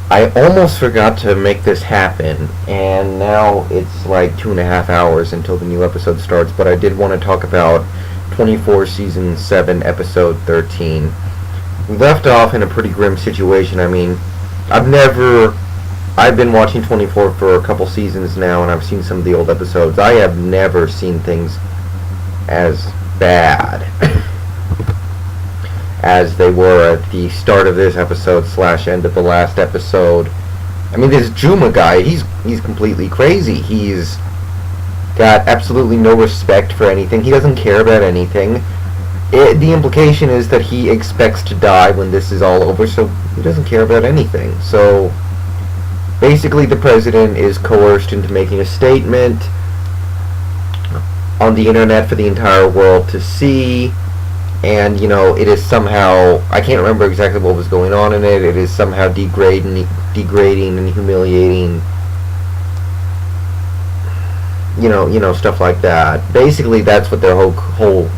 I almost forgot to make this happen, and now it's like 2.5 hours until the new episode starts, but I did want to talk about 24 Season 7, Episode 13. We left off in a pretty grim situation. I mean, I've been watching 24 for a couple seasons now, and I've seen some of the old episodes. I have never seen things as bad as they were at the start of this episode / end of the last episode. I mean, this Juma guy, he's completely crazy. He's got absolutely no respect for anything. He doesn't care about anything. The implication is that he expects to die when this is all over, so he doesn't care about anything. So basically the president is coerced into making a statement on the internet for the entire world to see, and it is somehow, I can't remember exactly what was going on in it. It is somehow degrading and humiliating, stuff like that. Basically, that's what their whole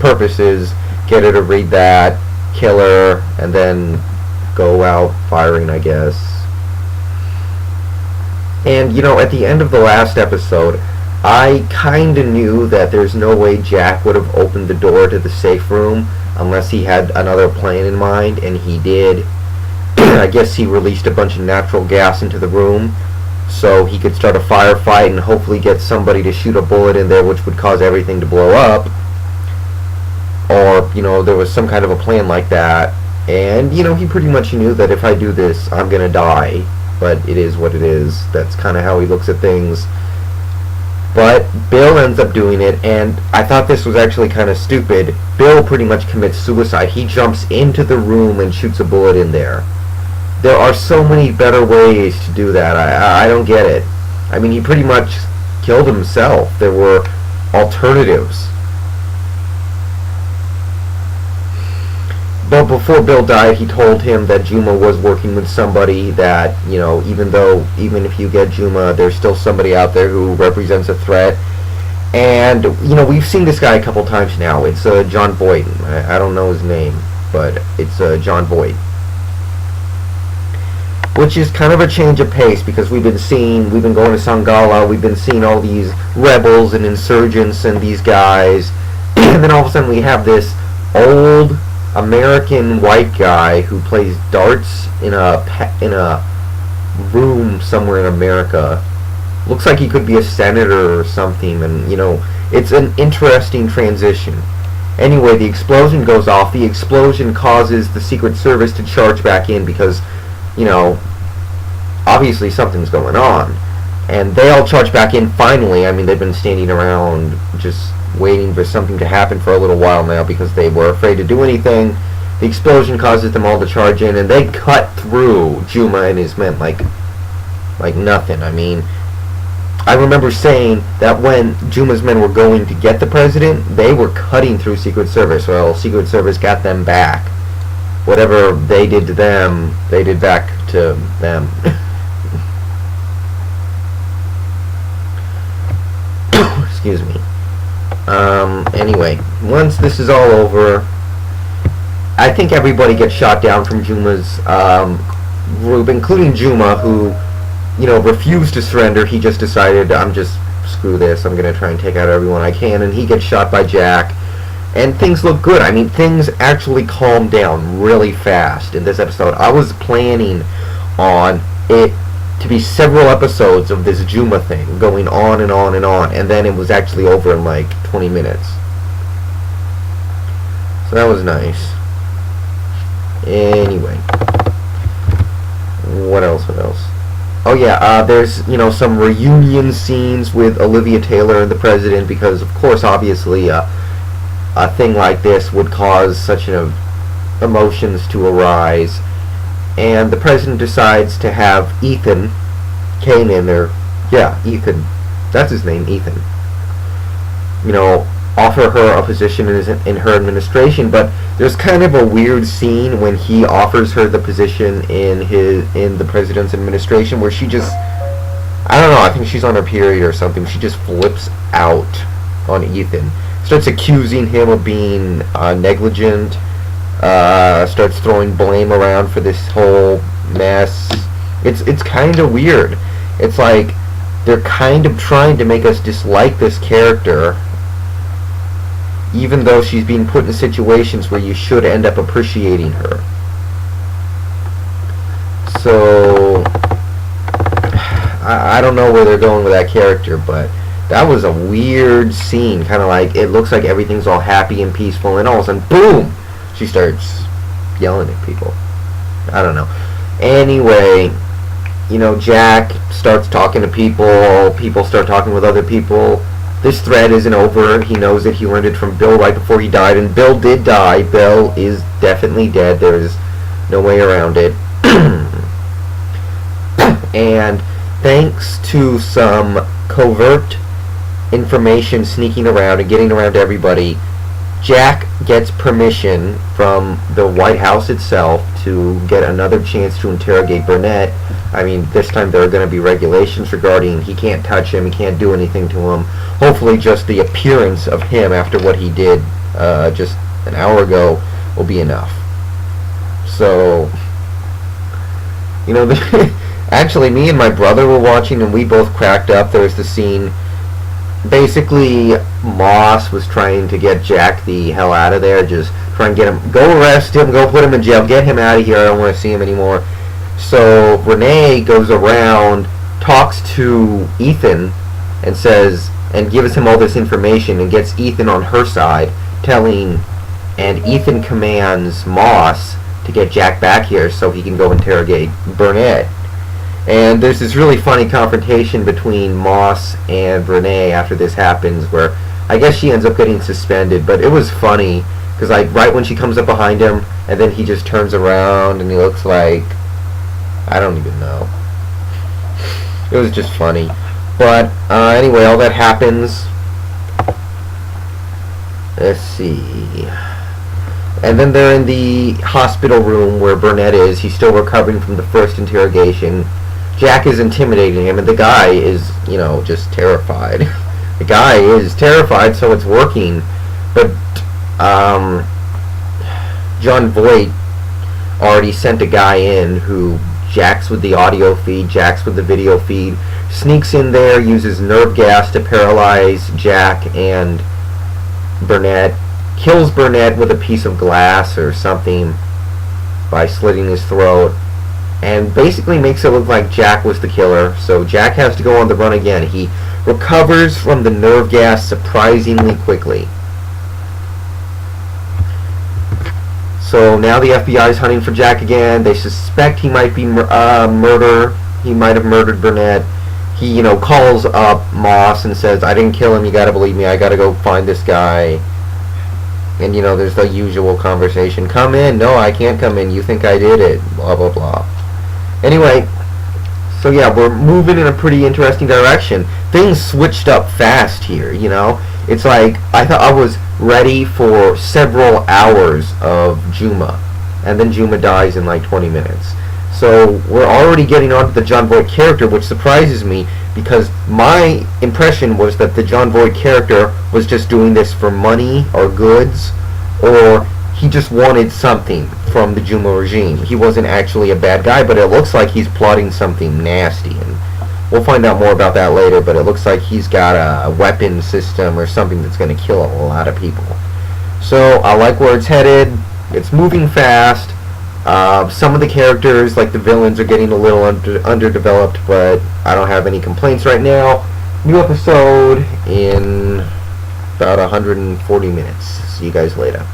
purpose is. Get her to read that, kill her, and then go out firing, I guess. And at the end of the last episode, I kinda knew that there's no way Jack would have opened the door to the safe room unless he had another plan in mind, and he did. I guess he released a bunch of natural gas into the room so he could start a firefight and hopefully get somebody to shoot a bullet in there, which would cause everything to blow up. Or, there was some kind of a plan like that. And, he pretty much knew that if I do this, I'm gonna die. But it is what it is. That's kind of how he looks at things. But Bill ends up doing it, and I thought this was actually kind of stupid. Bill pretty much commits suicide. He jumps into the room and shoots a bullet in there. There are so many better ways to do that. I don't get it. I mean, he pretty much killed himself. There were alternatives. But before Bill died, he told him that Juma was working with somebody that, even if you get Juma, there's still somebody out there who represents a threat. And, we've seen this guy a couple times now. It's John Voight. I don't know his name, but it's John Voight. Which is kind of a change of pace, because we've been going to Sangala, we've been seeing all these rebels and insurgents and these guys. And then all of a sudden we have this old American white guy who plays darts in a room somewhere in America. Looks like he could be a senator or something, and it's an interesting transition. Anyway, the explosion goes off. The explosion causes the Secret Service to charge back in because obviously something's going on, and they all charge back in finally. I mean, they've been standing around just waiting for something to happen for a little while now because they were afraid to do anything. The explosion causes them all to charge in, and they cut through Juma and his men like nothing. I mean, I remember saying that when Juma's men were going to get the president, they were cutting through Secret Service. Well, Secret Service got them back. Whatever they did to them, they did back to them. Excuse me. Anyway, once this is all over, I think everybody gets shot down from Juma's group, including Juma, who, refused to surrender. He just decided, screw this, I'm going to try and take out everyone I can, and he gets shot by Jack, and things look good. I mean, things actually calm down really fast in this episode. I was planning on it to be several episodes of this Juma thing, going on and on and on, and then it was actually over in like 20 minutes. So that was nice. Anyway. What else? Oh yeah, there's, some reunion scenes with Olivia Taylor and the president, because of course, obviously, a thing like this would cause such emotions to arise. And the president decides to have Ethan Kane in there. Yeah, Ethan. That's his name, Ethan. Offer her a position in her administration, but there's kind of a weird scene when he offers her the position in the president's administration where she just, I don't know, I think she's on her period or something. She just flips out on Ethan. Starts accusing him of being negligent. Starts throwing blame around for this whole mess. It's kind of weird. It's like they're kind of trying to make us dislike this character, even though she's being put in situations where you should end up appreciating her. So I don't know where they're going with that character, but that was a weird scene. Kind of like, it looks like everything's all happy and peaceful, and all of a sudden, boom, she starts yelling at people. I don't know. Anyway, Jack starts talking to people. People start talking with other people. This thread isn't over. He knows that he learned it from Bill right before he died, and Bill did die. Bill is definitely dead. There's no way around it. And thanks to some covert information sneaking around and getting around to everybody, Jack gets permission from the White House itself to get another chance to interrogate Burnett. I mean, this time there are going to be regulations regarding he can't touch him, he can't do anything to him. Hopefully just the appearance of him after what he did just an hour ago will be enough. So, actually, me and my brother were watching, and we both cracked up. There was the scene. Basically, Moss was trying to get Jack the hell out of there. Just try and get him. Go arrest him. Go put him in jail. Get him out of here. I don't want to see him anymore. So Renee goes around, talks to Ethan, and says, and gives him all this information, and gets Ethan on her side, and Ethan commands Moss to get Jack back here so he can go interrogate Burnett. And there's this really funny confrontation between Moss and Renee after this happens, where I guess she ends up getting suspended, but it was funny, because right when she comes up behind him, and then he just turns around and he looks like, I don't even know. It was just funny. But anyway, all that happens. Let's see. And then they're in the hospital room where Burnett is. He's still recovering from the first interrogation. Jack is intimidating him, and the guy is, just terrified. The guy is terrified, so it's working. But John Voight already sent a guy in who jacks with the audio feed, jacks with the video feed, sneaks in there, uses nerve gas to paralyze Jack and Burnett, kills Burnett with a piece of glass or something by slitting his throat, and basically makes it look like Jack was the killer. So Jack has to go on the run again. He recovers from the nerve gas surprisingly quickly. So now the FBI is hunting for Jack again. They suspect he might be murder. He might have murdered Burnett. He, calls up Moss and says, "I didn't kill him. You gotta believe me. I gotta go find this guy." And, there's the usual conversation. "Come in." "No, I can't come in. You think I did it." Blah, blah, blah. Anyway, so yeah, we're moving in a pretty interesting direction. Things switched up fast here, It's like, I thought I was ready for several hours of Juma. And then Juma dies in like 20 minutes. So we're already getting on to the John Voight character, which surprises me, because my impression was that the John Voight character was just doing this for money or goods, or he just wanted something from the Juma regime. He wasn't actually a bad guy, but it looks like he's plotting something nasty, and we'll find out more about that later, but it looks like he's got a weapon system or something that's going to kill a lot of people. So I like where it's headed. It's moving fast. Some of the characters, like the villains, are getting a little underdeveloped, but I don't have any complaints right now. New episode in about 140 minutes. See you guys later.